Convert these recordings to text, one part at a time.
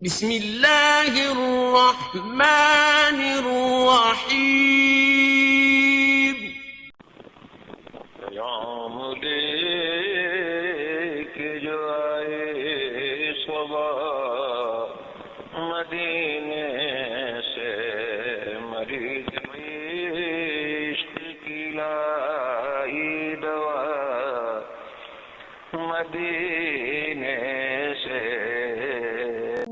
بسم اللہ الرحمن الرحیم۔ پیام لے کے جو آئے صبا مدینے سے، مریض عشق کی لائی دوا مدینے سے۔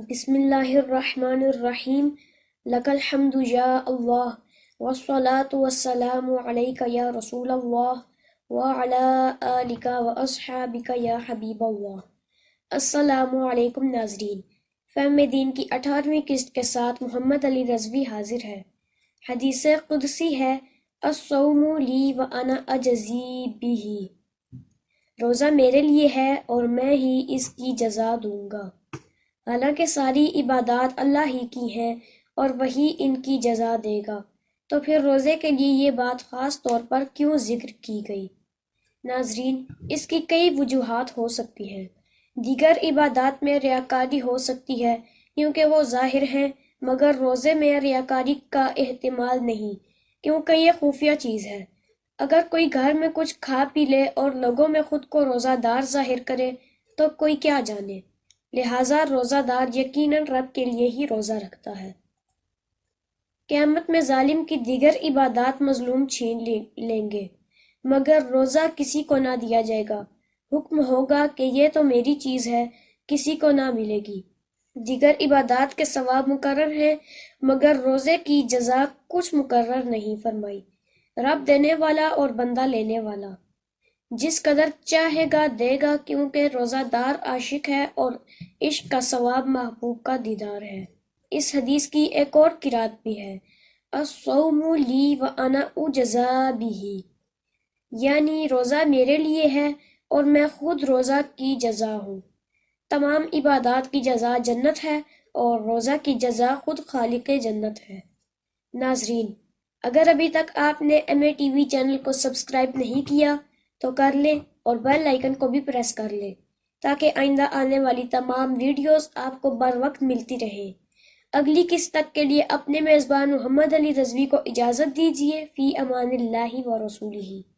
بسم اللہ الرحمن الرحیم۔ لک الحمد یا اللہ والصلاة والسلام علیک یا رسول اللہ وعلی آلک واصحابک یا حبیب اللہ۔ السلام علیکم ناظرین، فہم دین کی 18ویں قسط کے ساتھ محمد علی رضوی حاضر ہے۔ حدیث قدسی ہے، الصوم لی وانا اجزی بہ، روزہ میرے لیے ہے اور میں ہی اس کی جزا دوں گا۔ حالانکہ ساری عبادات اللہ ہی کی ہیں اور وہی ان کی جزا دے گا، تو پھر روزے کے لیے یہ بات خاص طور پر کیوں ذکر کی گئی؟ ناظرین، اس کی کئی وجوہات ہو سکتی ہیں۔ دیگر عبادات میں ریاکاری ہو سکتی ہے کیونکہ وہ ظاہر ہیں، مگر روزے میں ریاکاری کا احتمال نہیں کیونکہ یہ خفیہ چیز ہے۔ اگر کوئی گھر میں کچھ کھا پی لے اور لوگوں میں خود کو روزہ دار ظاہر کرے تو کوئی کیا جانے، لہٰذا روزہ دار یقیناً رب کے لیے ہی روزہ رکھتا ہے۔ قیامت میں ظالم کی دیگر عبادات مظلوم چھین لیں گے، مگر روزہ کسی کو نہ دیا جائے گا۔ حکم ہوگا کہ یہ تو میری چیز ہے، کسی کو نہ ملے گی۔ دیگر عبادات کے ثواب مقرر ہیں، مگر روزے کی جزا کچھ مقرر نہیں فرمائی۔ رب دینے والا اور بندہ لینے والا، جس قدر چاہے گا دے گا، کیونکہ روزہ دار عاشق ہے اور عشق کا ثواب محبوب کا دیدار ہے۔ اس حدیث کی ایک اور قرات بھی ہے، الصوم لی وانا اجزی بہ، یعنی روزہ میرے لیے ہے اور میں خود روزہ کی جزا ہوں۔ تمام عبادات کی جزا جنت ہے اور روزہ کی جزا خود خالق جنت ہے۔ ناظرین، اگر ابھی تک آپ نے MATV چینل کو سبسکرائب نہیں کیا تو کر لیں اور بیل آئیکن کو بھی پریس کر لیں تاکہ آئندہ آنے والی تمام ویڈیوز آپ کو بر وقت ملتی رہیں۔ اگلی قسط تک کے لیے اپنے میزبان محمد علی رضوی کو اجازت دیجیے۔ فی امان اللہ و رسولہ۔